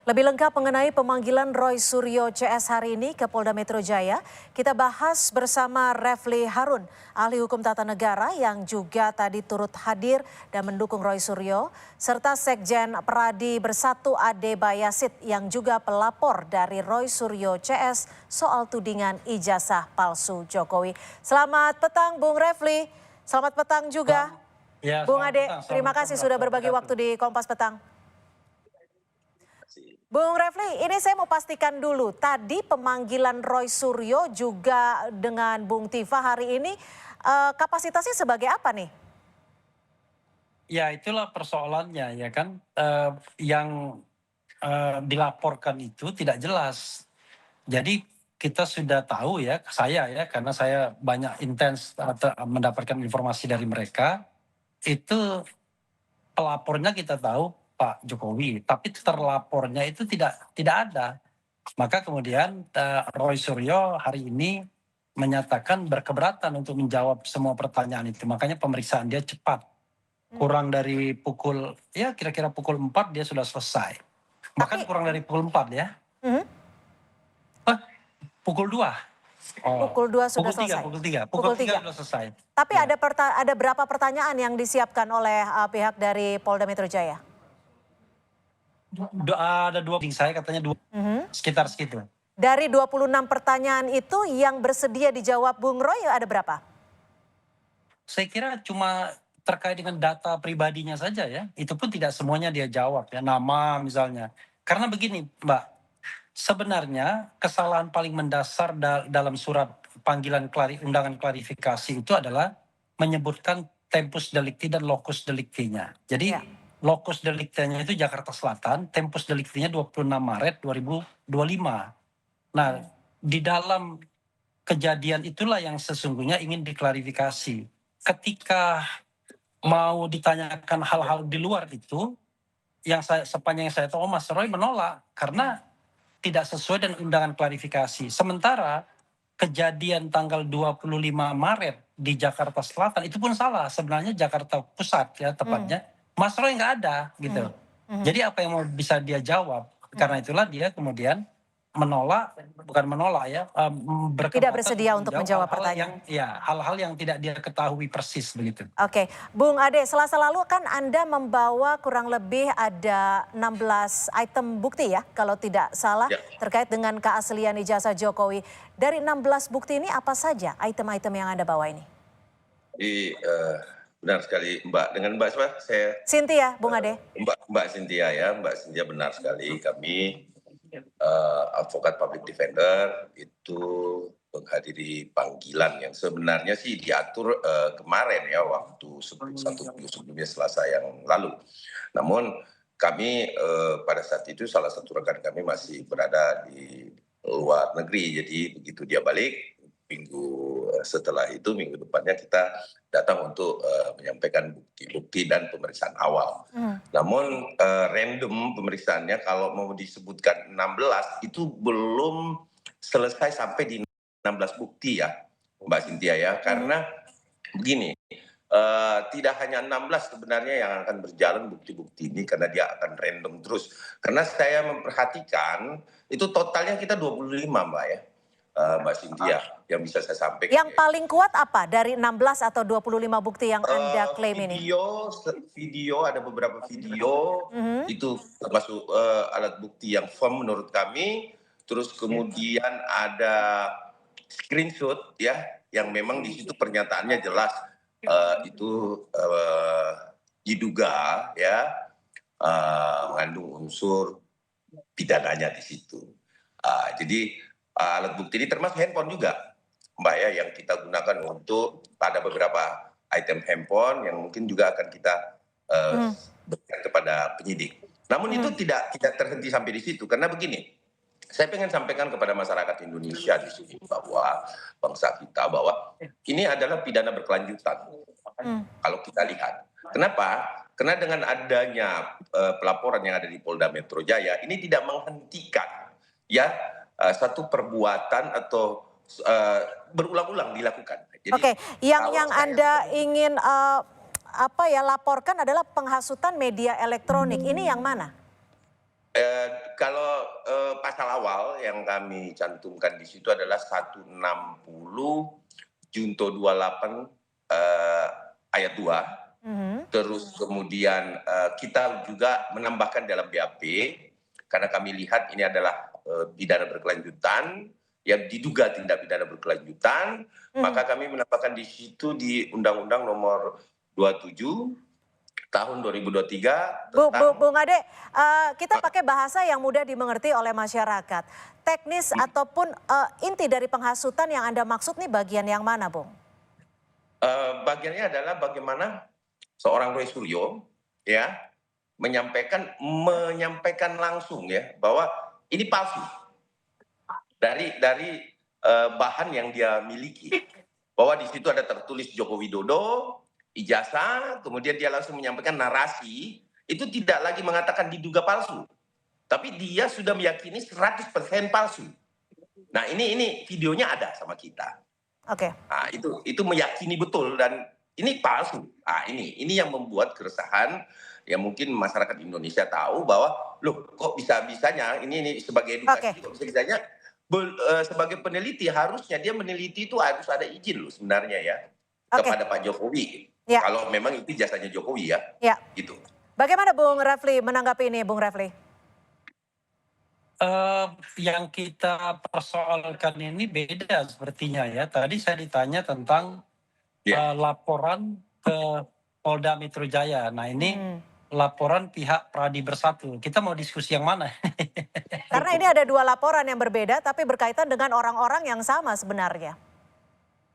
Lebih lengkap mengenai pemanggilan Roy Suryo CS hari ini ke Polda Metro Jaya, kita bahas bersama Refli Harun, ahli hukum tata negara yang juga tadi turut hadir dan mendukung Roy Suryo, serta Sekjen Peradi Bersatu Ade Bayasit yang juga pelapor dari Roy Suryo CS soal tudingan ijazah palsu Jokowi. Selamat petang Bung Refli, selamat petang juga. Ya, Bung Ade, petang. terima kasih sudah berbagi waktu di Kompas Petang. Bung Refli, ini saya mau pastikan dulu, tadi pemanggilan Roy Suryo juga dengan Bung Tifa hari ini kapasitasnya sebagai apa nih? Ya itulah persoalannya ya kan, yang dilaporkan itu tidak jelas. Jadi kita sudah tahu ya, saya ya karena saya banyak intens mendapatkan informasi dari mereka, itu pelapornya kita tahu Pak Jokowi, tapi terlapornya itu tidak ada. Maka kemudian Roy Suryo hari ini menyatakan berkeberatan untuk menjawab semua pertanyaan itu. Makanya pemeriksaan dia cepat. Kurang dari pukul, ya kira-kira pukul 4 dia sudah selesai. Bahkan kurang dari pukul 4 ya. Pukul 2. Pukul 2 sudah Pukul 3, selesai. pukul 3 sudah selesai. Tapi Ya. ada berapa pertanyaan yang disiapkan oleh pihak dari Polda Metro Jaya? Ada dua, saya katanya dua, sekitar segitu. Dari 26 pertanyaan itu yang bersedia dijawab Bung Roy ada berapa? Saya kira cuma terkait dengan data pribadinya saja ya. Itu pun tidak semuanya dia jawab ya, nama misalnya. Karena begini Mbak, sebenarnya kesalahan paling mendasar dalam surat panggilan undangan klarifikasi itu adalah menyebutkan tempus delicti dan locus delicti-nya. Jadi locus delicti-nya itu Jakarta Selatan, tempus delicti-nya 26 Maret 2025. Nah, di dalam kejadian itulah yang sesungguhnya ingin diklarifikasi. Ketika mau ditanyakan hal-hal di luar itu, yang sepanjang yang saya tahu Mas Roy menolak karena tidak sesuai dengan undangan klarifikasi. Sementara kejadian tanggal 25 Maret di Jakarta Selatan itu pun salah. Sebenarnya Jakarta Pusat ya tepatnya. Mas Roy nggak ada gitu. Jadi apa yang mau bisa dia jawab? Karena itulah dia kemudian menolak, bukan menolak ya, Tidak bersedia untuk menjawab pertanyaan. Hal-hal yang tidak dia ketahui persis begitu. Oke, Bung Ade, Selasa lalu kan Anda membawa kurang lebih ada 16 item bukti ya, kalau tidak salah, terkait dengan keaslian ijazah Jokowi. Dari 16 bukti ini apa saja item-item yang Anda bawa ini? Benar sekali Mbak, dengan Mbak siapa? Cynthia, Bung Ade. Mbak Cynthia ya, Mbak Cynthia benar sekali. Kami advokat public defender itu menghadiri panggilan yang sebenarnya sih diatur kemarin ya, waktu satu minggu sebelumnya Selasa yang lalu. Namun kami pada saat itu salah satu rekan kami masih berada di luar negeri, jadi begitu dia balik minggu setelah itu, minggu depannya kita datang untuk menyampaikan bukti-bukti dan pemeriksaan awal. Namun random pemeriksaannya kalau mau disebutkan 16 itu belum selesai sampai di 16 bukti ya Mbak Cynthia ya, karena begini, tidak hanya 16 sebenarnya yang akan berjalan bukti-bukti ini karena dia akan random terus. Karena saya memperhatikan itu totalnya kita 25 Mbak ya. Mbak Cynthia yang bisa saya sampaikan. Yang paling kuat apa dari 16 atau 25 bukti yang Anda klaim ini? Video, ada beberapa video, itu termasuk alat bukti yang firm menurut kami. Terus kemudian ada screenshot ya, yang memang di situ pernyataannya jelas itu diduga ya mengandung unsur pidananya di situ. Jadi alat bukti ini termasuk handphone juga Mbak ya, yang kita gunakan untuk ada beberapa item handphone yang mungkin juga akan kita berikan kepada penyidik. Namun itu tidak terhenti sampai di situ, karena begini, saya ingin sampaikan kepada masyarakat Indonesia di sini bahwa bangsa kita bahwa ini adalah pidana berkelanjutan. Kalau kita lihat, kenapa? Karena dengan adanya pelaporan yang ada di Polda Metro Jaya ini tidak menghentikan ya satu perbuatan atau berulang-ulang dilakukan. Oke, yang Anda ingin laporkan adalah penghasutan media elektronik. Ini yang mana? Kalau pasal awal yang kami cantumkan di situ adalah 160 Junto 28 ayat 2. Mhm. Terus kemudian kita juga menambahkan dalam BAP karena kami lihat ini adalah pidana berkelanjutan yang diduga tindak pidana berkelanjutan, Mhm. maka kami menambahkan di situ di Undang-Undang Nomor 27 tahun 2023 tentang Bung Ade, kita pakai bahasa yang mudah dimengerti oleh masyarakat. Teknis ataupun inti dari penghasutan yang Anda maksud nih bagian yang mana, Bung? bagiannya adalah bagaimana seorang Roy Suryo ya menyampaikan langsung ya bahwa ini palsu dari bahan yang dia miliki, bahwa di situ ada tertulis Joko Widodo, ijazah, kemudian dia langsung menyampaikan narasi, itu tidak lagi mengatakan diduga palsu, tapi dia sudah meyakini 100% palsu. Nah ini videonya ada sama kita. Oke. Nah, itu meyakini betul dan ini palsu. Nah, ini yang membuat keresahan yang mungkin masyarakat Indonesia tahu bahwa loh kok bisa-bisanya ini sebagai Oke. edukasi kok bisa-bisanya sebagai peneliti harusnya dia meneliti itu harus ada izin loh sebenarnya ya Oke. kepada Pak Jokowi. Ya. Kalau memang itu jasanya Jokowi ya. Ya. Gitu. Bagaimana Bung Refli menanggapi ini, Bung Refli? Yang kita persoalkan ini beda sepertinya ya. Tadi saya ditanya tentang Ya. laporan ke Polda Metro Jaya. Nah ini laporan pihak Pradi Bersatu. Kita mau diskusi yang mana? Karena ini ada dua laporan yang berbeda tapi berkaitan dengan orang-orang yang sama sebenarnya.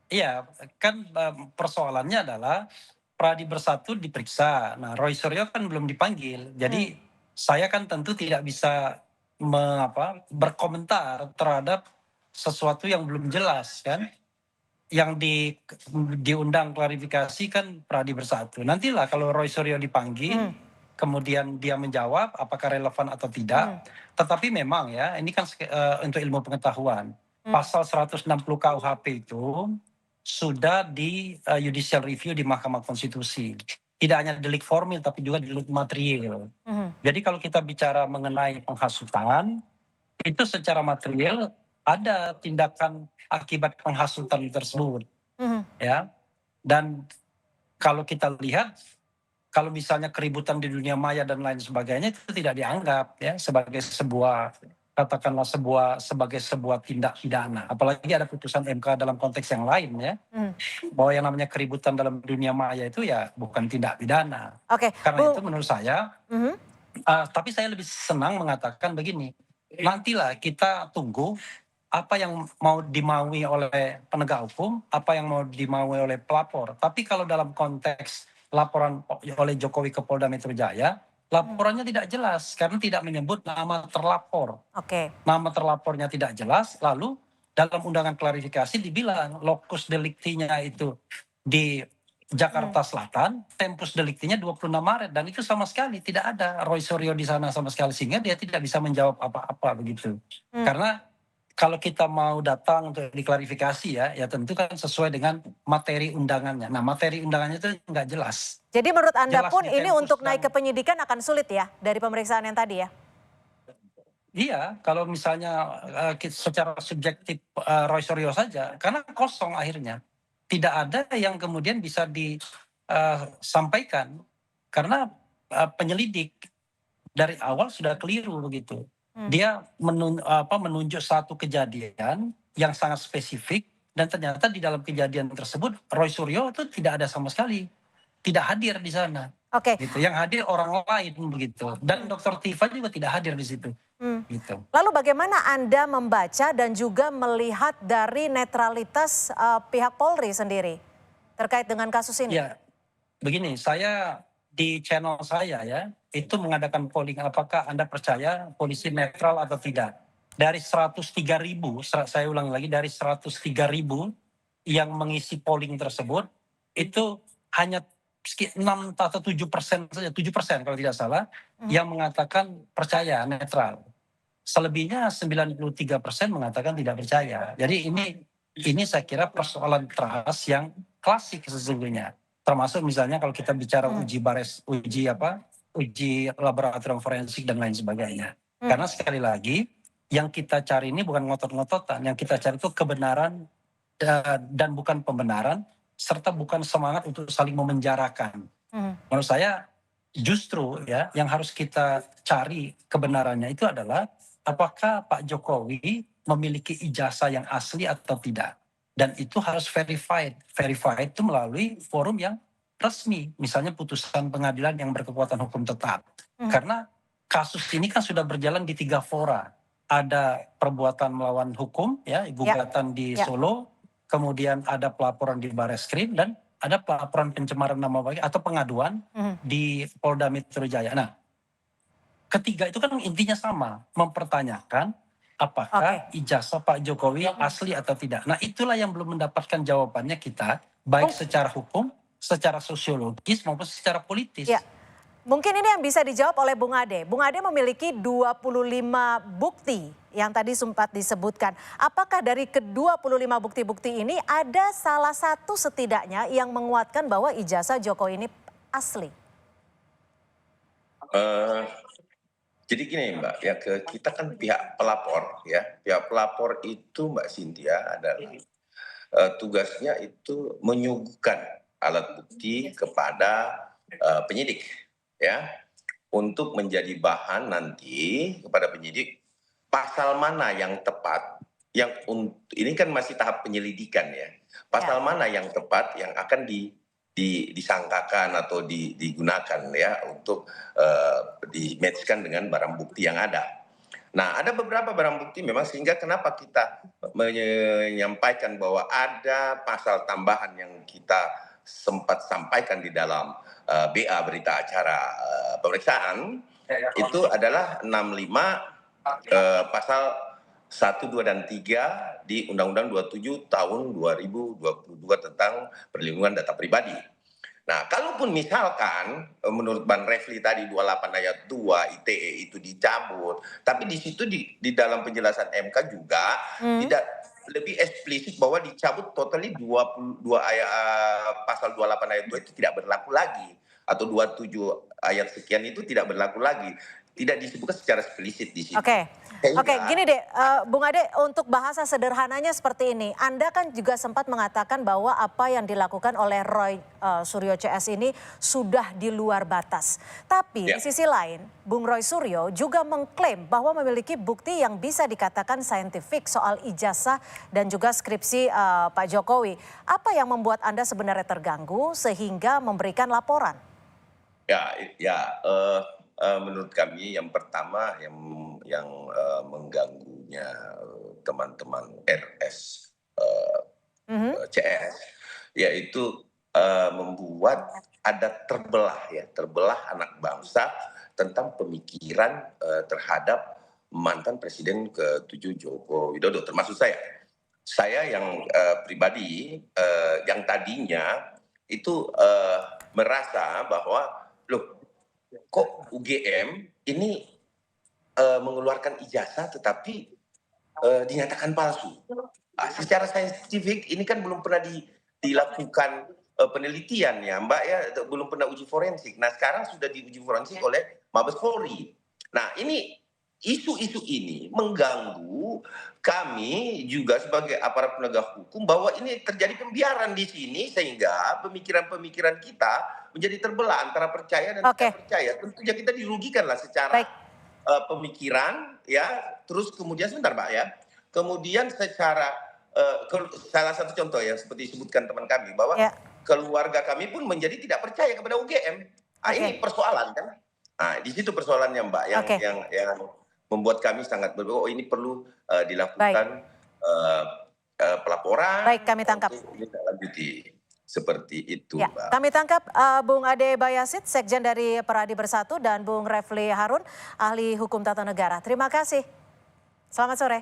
Iya, kan persoalannya adalah Pradi Bersatu diperiksa. Nah, Roy Suryo kan belum dipanggil. Jadi saya kan tentu tidak bisa berkomentar terhadap sesuatu yang belum jelas kan. Yang diundang klarifikasi kan Pradi Bersatu. Nantilah kalau Roy Suryo dipanggil, kemudian dia menjawab apakah relevan atau tidak. Tetapi memang ya, ini kan untuk ilmu pengetahuan. Pasal 160 KUHP itu sudah di judicial review di Mahkamah Konstitusi. Tidak hanya delik formil tapi juga delik material. Jadi kalau kita bicara mengenai penghasutan, itu secara material ada tindakan akibat penghasutan tersebut, ya. Dan kalau kita lihat, kalau misalnya keributan di dunia maya dan lain sebagainya itu tidak dianggap ya sebagai sebuah katakanlah sebagai sebuah tindak pidana. Apalagi ada putusan MK dalam konteks yang lain ya, bahwa yang namanya keributan dalam dunia maya itu ya bukan tindak pidana. Oke, Karena itu Bung. menurut saya, tapi saya lebih senang mengatakan begini, nantilah kita tunggu apa yang mau dimaui oleh penegak hukum, apa yang mau dimaui oleh pelapor. Tapi kalau dalam konteks laporan oleh Jokowi ke Polda Metro Jaya, laporannya tidak jelas karena tidak menyebut nama terlapor. Oke. Nama terlapornya tidak jelas, lalu dalam undangan klarifikasi dibilang lokus deliktinya itu di Jakarta Selatan, tempus deliktinya 26 Maret dan itu sama sekali tidak ada Roy Suryo di sana sama sekali sehingga dia tidak bisa menjawab apa-apa begitu. Karena kalau kita mau datang untuk diklarifikasi ya tentu kan sesuai dengan materi undangannya. Nah, materi undangannya itu nggak jelas. Jadi menurut Anda Jelas pun di ini tempus untuk naik ke dan penyidikan akan sulit ya dari pemeriksaan yang tadi ya? iya, kalau misalnya secara subjektif Roy Suryo saja, karena kosong akhirnya. Tidak ada yang kemudian bisa disampaikan karena penyelidik dari awal sudah keliru begitu. Dia menunjuk satu kejadian yang sangat spesifik dan ternyata di dalam kejadian tersebut Roy Suryo itu tidak ada sama sekali, tidak hadir di sana. Oke. Gitu. Yang hadir orang lain begitu. Dan Dr. Tifa juga tidak hadir di situ. Gitu. Lalu bagaimana Anda membaca dan juga melihat dari netralitas pihak Polri sendiri terkait dengan kasus ini? Ya, begini, saya di channel saya ya, itu mengadakan polling apakah Anda percaya polisi netral atau tidak. Dari 103.000, saya ulang lagi, dari 103.000 yang mengisi polling tersebut, itu hanya 6 atau 7% saja, 7% kalau tidak salah, yang mengatakan percaya netral. Selebihnya 93% mengatakan tidak percaya. Jadi ini saya kira persoalan trust yang klasik sesungguhnya. Termasuk misalnya kalau kita bicara uji laboratorium forensik dan lain sebagainya. Karena sekali lagi yang kita cari ini bukan ngotot-ngototan, yang kita cari itu kebenaran dan bukan pembenaran, serta bukan semangat untuk saling memenjarakan. Menurut saya justru ya yang harus kita cari kebenarannya itu adalah apakah Pak Jokowi memiliki ijazah yang asli atau tidak. Dan itu harus verified. Verified itu melalui forum yang resmi. Misalnya putusan pengadilan yang berkekuatan hukum tetap. Karena kasus ini kan sudah berjalan di 3 fora. Ada perbuatan melawan hukum, ya, gugatan di Solo, kemudian ada pelaporan di Barreskrim, dan ada pelaporan pencemaran nama baik atau pengaduan di Polda Metro Jaya. Nah, ketiga itu kan intinya sama, mempertanyakan apakah ijazah Pak Jokowi asli atau tidak. Nah, itulah yang belum mendapatkan jawabannya kita, baik secara hukum, secara sosiologis maupun secara politis. Ya. Mungkin ini yang bisa dijawab oleh Bung Ade. Bung Ade memiliki 25 bukti yang tadi sempat disebutkan. Apakah dari ke-25 bukti-bukti ini ada salah satu setidaknya yang menguatkan bahwa ijazah Jokowi ini asli? Jadi gini Mbak, ya kita kan pihak pelapor ya. Pihak pelapor itu Mbak Cynthia adalah tugasnya itu menyuguhkan alat bukti kepada penyidik ya, untuk menjadi bahan nanti kepada penyidik pasal mana yang tepat, yang ini kan masih tahap penyelidikan ya, pasal mana yang tepat yang akan disangkakan atau digunakan ya untuk di-matchkan dengan barang bukti yang ada. Nah, ada beberapa barang bukti memang sehingga kenapa kita menyampaikan bahwa ada pasal tambahan yang kita sempat sampaikan di dalam BA berita acara pemeriksaan itu adalah 65 pasal 1, 2, dan 3 di Undang-Undang 27 tahun 2022 tentang perlindungan data pribadi. Nah, kalaupun misalkan menurut Bang Refli tadi 28 ayat 2 ITE itu dicabut, tapi di situ di dalam penjelasan MK juga tidak lebih eksplisit bahwa dicabut totally 22 ayat pasal 28 ayat 2 itu tidak berlaku lagi, atau 27 ayat sekian itu tidak berlaku lagi. Tidak disebutkan secara eksplisit di situ. Oke, gini deh, Bung Ade, untuk bahasa sederhananya seperti ini. Anda kan juga sempat mengatakan bahwa apa yang dilakukan oleh Roy Suryo CS ini sudah di luar batas. Tapi di sisi lain, Bung Roy Suryo juga mengklaim bahwa memiliki bukti yang bisa dikatakan saintifik soal ijazah dan juga skripsi Pak Jokowi. Apa yang membuat Anda sebenarnya terganggu sehingga memberikan laporan? Menurut kami yang pertama yang mengganggunya teman-teman RS CS yaitu membuat ada terbelah anak bangsa tentang pemikiran terhadap mantan Presiden ke-7 Joko Widodo, termasuk saya yang pribadi yang tadinya itu merasa bahwa loh, kok UGM ini mengeluarkan ijazah tetapi dinyatakan palsu. Secara saintifik ini kan belum pernah dilakukan penelitian ya Mbak ya, belum pernah uji forensik. Nah sekarang sudah diuji forensik oleh Mabes Polri. Nah ini isu-isu ini mengganggu kami juga sebagai aparat penegak hukum bahwa ini terjadi pembiaran di sini sehingga pemikiran-pemikiran kita menjadi terbelah antara percaya dan tidak percaya. Tentunya kita dirugikanlah secara pemikiran ya. Terus kemudian sebentar Mbak ya. Kemudian secara salah satu contoh ya seperti disebutkan teman kami bahwa keluarga kami pun menjadi tidak percaya kepada UGM. Ini persoalan kan. Nah, di situ persoalannya Mbak yang membuat kami sangat berpikir ini perlu dilakukan pelaporan. Baik, kami tangkap. Seperti itu Mbak. Kami tangkap Bung Ade Bayasit, Sekjen dari Peradi Bersatu, dan Bung Refli Harun, ahli hukum tata negara. Terima kasih. Selamat sore.